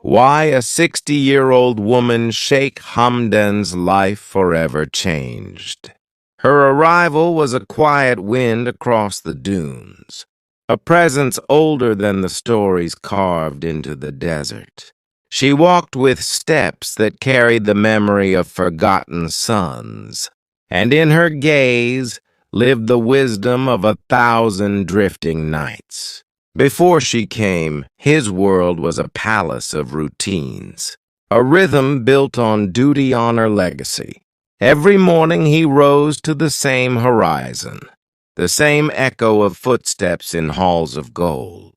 Why a 60-year-old woman, Sheikh Hamdan's life forever changed. Her arrival was a quiet wind across the dunes, a presence older than the stories carved into the desert. She walked with steps that carried the memory of forgotten suns, and in her gaze lived the wisdom of 1,000 drifting nights. Before she came, his world was a palace of routines, a rhythm built on duty, honor, legacy. Every morning he rose to the same horizon, the same echo of footsteps in halls of gold,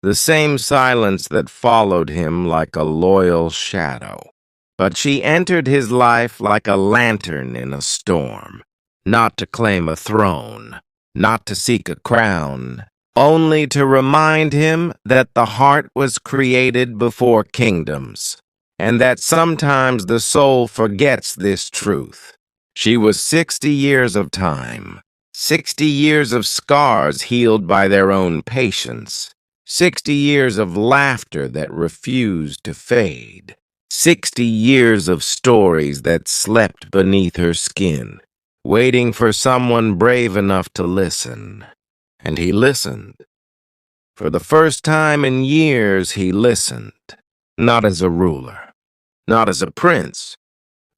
the same silence that followed him like a loyal shadow. But she entered his life like a lantern in a storm, not to claim a throne, not to seek a crown, only to remind him that the heart was created before kingdoms, and that sometimes the soul forgets this truth. She was 60 years of time, 60 years of scars healed by their own patience, 60 years of laughter that refused to fade, 60 years of stories that slept beneath her skin, waiting for someone brave enough to listen. And he listened. For the first time in years, he listened, not as a ruler, not as a prince,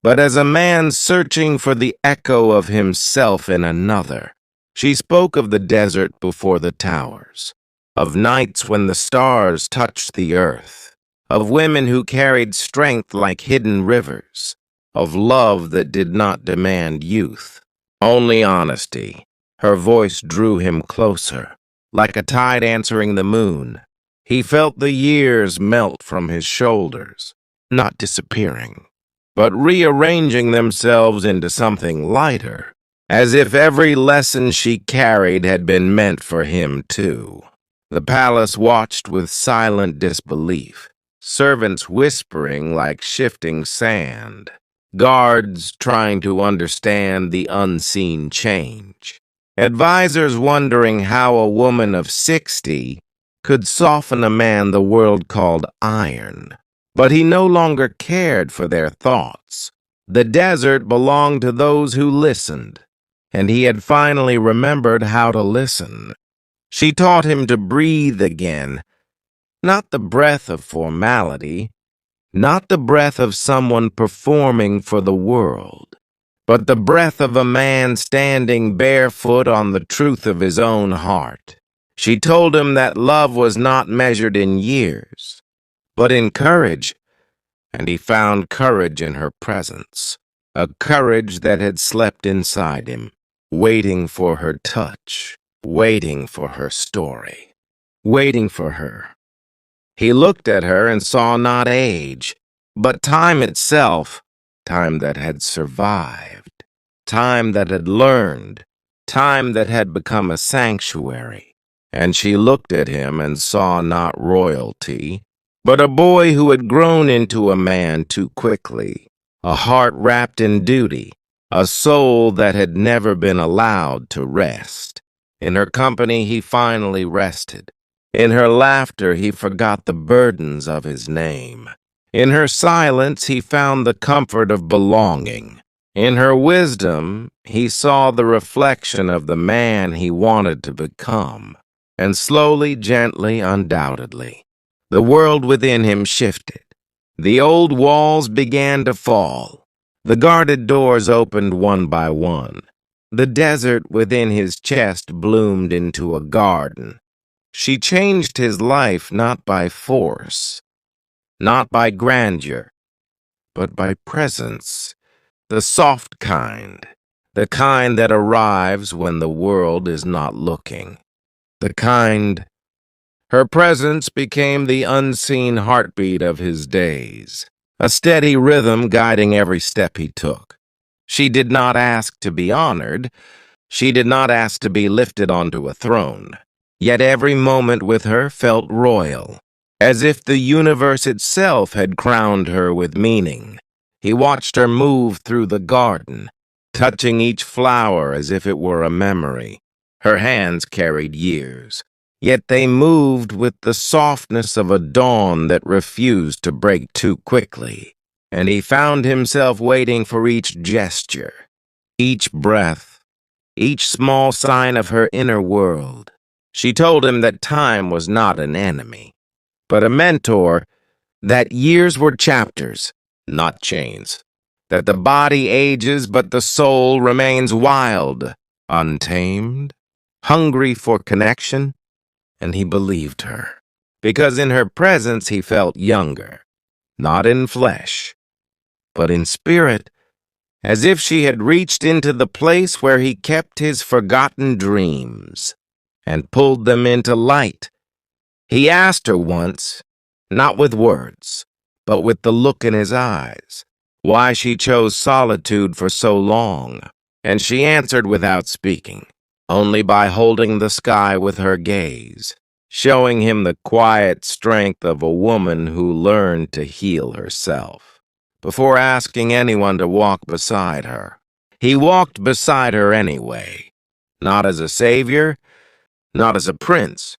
but as a man searching for the echo of himself in another. She spoke of the desert before the towers, of nights when the stars touched the earth, of women who carried strength like hidden rivers, of love that did not demand youth, only honesty. Her voice drew him closer, like a tide answering the moon. He felt the years melt from his shoulders, not disappearing, but rearranging themselves into something lighter, as if every lesson she carried had been meant for him too. The palace watched with silent disbelief, servants whispering like shifting sand, guards trying to understand the unseen change. Advisors wondering how a woman of 60 could soften a man the world called iron. But he no longer cared for their thoughts. The desert belonged to those who listened, and he had finally remembered how to listen. She taught him to breathe again, not the breath of formality, not the breath of someone performing for the world, but the breath of a man standing barefoot on the truth of his own heart. She told him that love was not measured in years, but in courage, and he found courage in her presence, a courage that had slept inside him, waiting for her touch, waiting for her story, waiting for her. He looked at her and saw not age, but time itself, time that had survived, time that had learned, time that had become a sanctuary. And she looked at him and saw not royalty, but a boy who had grown into a man too quickly, a heart wrapped in duty, a soul that had never been allowed to rest. In her company he finally rested. In her laughter he forgot the burdens of his name. In her silence he found the comfort of belonging. In her wisdom he saw the reflection of the man he wanted to become. And slowly, gently, undoubtedly, the world within him shifted. The old walls began to fall. The guarded doors opened one by one. The desert within his chest bloomed into a garden. She changed his life not by force, not by grandeur, but by presence, the soft kind, the kind that arrives when the world is not looking, the kind. Her presence became the unseen heartbeat of his days, a steady rhythm guiding every step he took. She did not ask to be honored. She did not ask to be lifted onto a throne. Yet every moment with her felt royal, as if the universe itself had crowned her with meaning. He watched her move through the garden, touching each flower as if it were a memory. Her hands carried years, yet they moved with the softness of a dawn that refused to break too quickly, and he found himself waiting for each gesture, each breath, each small sign of her inner world. She told him that time was not an enemy, but a mentor, that years were chapters, not chains, that the body ages but the soul remains wild, untamed, hungry for connection, and he believed her, because in her presence he felt younger, not in flesh, but in spirit, as if she had reached into the place where he kept his forgotten dreams and pulled them into light. He asked her once, not with words, but with the look in his eyes, why she chose solitude for so long, and she answered without speaking, only by holding the sky with her gaze, showing him the quiet strength of a woman who learned to heal herself before asking anyone to walk beside her. He walked beside her anyway, not as a savior, not as a prince,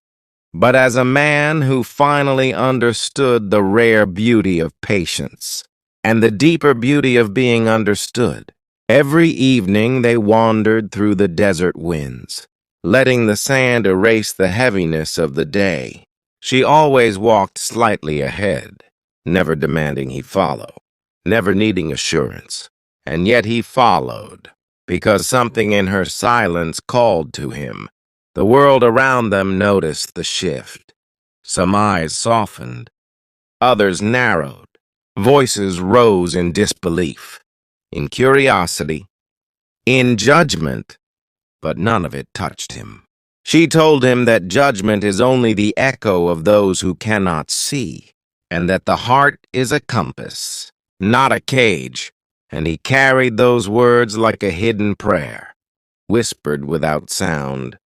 but as a man who finally understood the rare beauty of patience and the deeper beauty of being understood. Every evening they wandered through the desert winds, letting the sand erase the heaviness of the day. She always walked slightly ahead, never demanding he follow, never needing assurance. And yet he followed, because something in her silence called to him. The world around them noticed the shift. Some eyes softened, others narrowed. Voices rose in disbelief, in curiosity, in judgment, but none of it touched him. She told him that judgment is only the echo of those who cannot see, and that the heart is a compass, not a cage, and he carried those words like a hidden prayer, whispered without sound,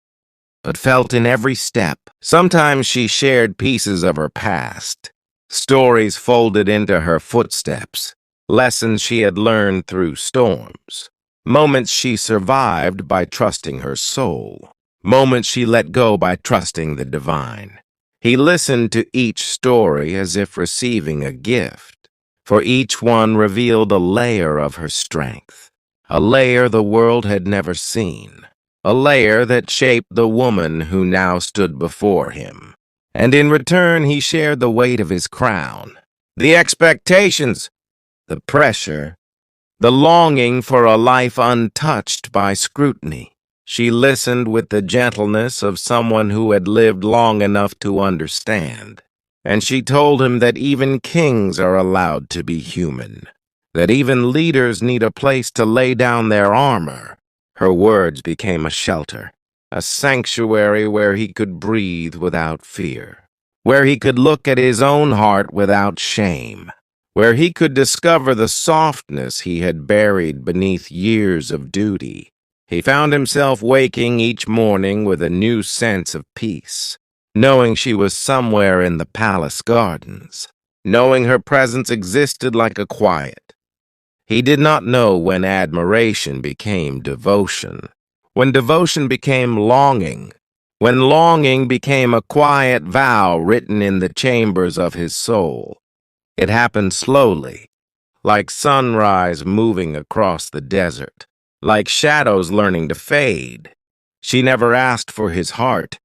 but felt in every step. Sometimes she shared pieces of her past, stories folded into her footsteps, lessons she had learned through storms, moments she survived by trusting her soul, moments she let go by trusting the divine. He listened to each story as if receiving a gift, for each one revealed a layer of her strength, a layer the world had never seen. A layer that shaped the woman who now stood before him. And in return, he shared the weight of his crown, the expectations, the pressure, the longing for a life untouched by scrutiny. She listened with the gentleness of someone who had lived long enough to understand. And she told him that even kings are allowed to be human, that even leaders need a place to lay down their armor. Her words became a shelter, a sanctuary where he could breathe without fear, where he could look at his own heart without shame, where he could discover the softness he had buried beneath years of duty. He found himself waking each morning with a new sense of peace, knowing she was somewhere in the palace gardens, knowing her presence existed like a quiet. He did not know when admiration became devotion, when devotion became longing, when longing became a quiet vow written in the chambers of his soul. It happened slowly, like sunrise moving across the desert, like shadows learning to fade. She never asked for his heart,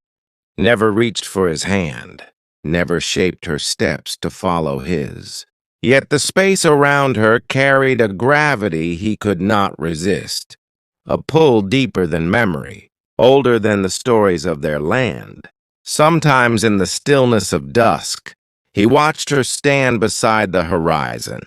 never reached for his hand, never shaped her steps to follow his. Yet the space around her carried a gravity he could not resist, a pull deeper than memory, older than the stories of their land. Sometimes in the stillness of dusk, he watched her stand beside the horizon,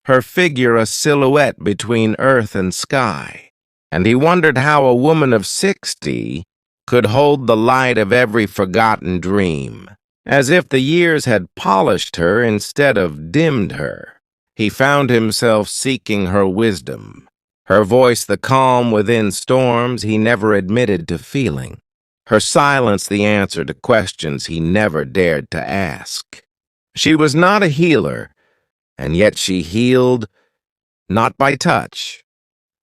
her figure a silhouette between earth and sky, and he wondered how a woman of 60 could hold the light of every forgotten dream. As if the years had polished her instead of dimmed her. He found himself seeking her wisdom, her voice the calm within storms he never admitted to feeling, her silence the answer to questions he never dared to ask. She was not a healer, and yet she healed not by touch,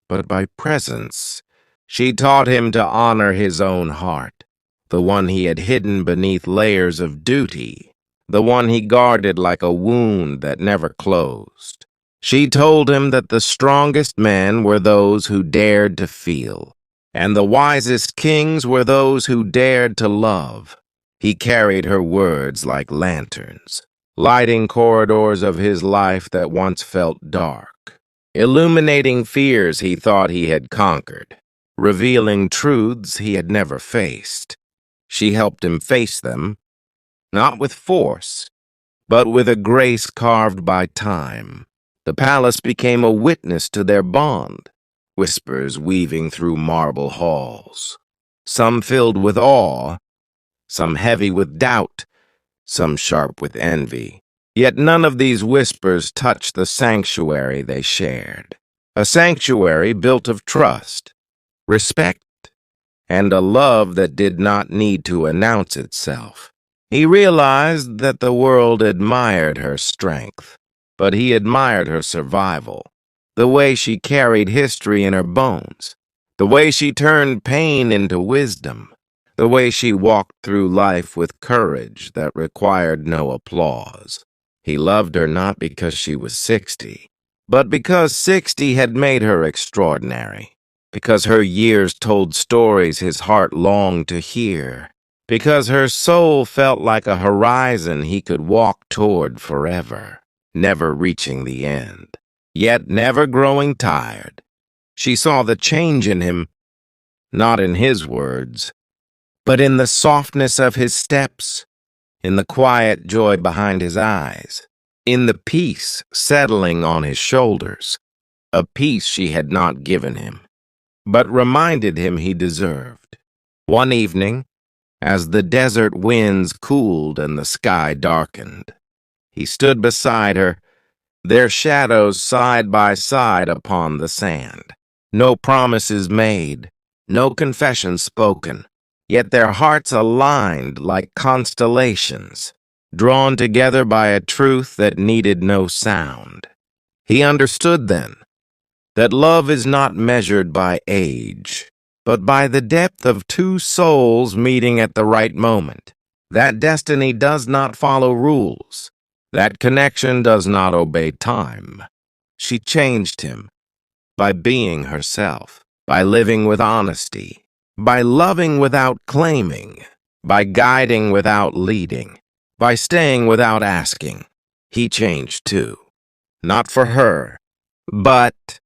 but by presence. She taught him to honor his own heart, the one he had hidden beneath layers of duty, the one he guarded like a wound that never closed. She told him that the strongest men were those who dared to feel, and the wisest kings were those who dared to love. He carried her words like lanterns, lighting corridors of his life that once felt dark, illuminating fears he thought he had conquered, revealing truths he had never faced. She helped him face them, not with force, but with a grace carved by time. The palace became a witness to their bond, whispers weaving through marble halls, some filled with awe, some heavy with doubt, some sharp with envy. Yet none of these whispers touched the sanctuary they shared, a sanctuary built of trust, respect, and a love that did not need to announce itself. He realized that the world admired her strength, but he admired her survival, the way she carried history in her bones, the way she turned pain into wisdom, the way she walked through life with courage that required no applause. He loved her not because she was 60, but because 60 had made her extraordinary, because her years told stories his heart longed to hear, because her soul felt like a horizon he could walk toward forever, never reaching the end, yet never growing tired. She saw the change in him, not in his words, but in the softness of his steps, in the quiet joy behind his eyes, in the peace settling on his shoulders, a peace she had not given him, but reminded him he deserved. One evening, as the desert winds cooled and the sky darkened, he stood beside her, their shadows side by side upon the sand. No promises made, no confession spoken, yet their hearts aligned like constellations, drawn together by a truth that needed no sound. He understood then that love is not measured by age, but by the depth of two souls meeting at the right moment. That destiny does not follow rules. That connection does not obey time. She changed him by being herself, by living with honesty, by loving without claiming, by guiding without leading, by staying without asking. He changed too, not for her, but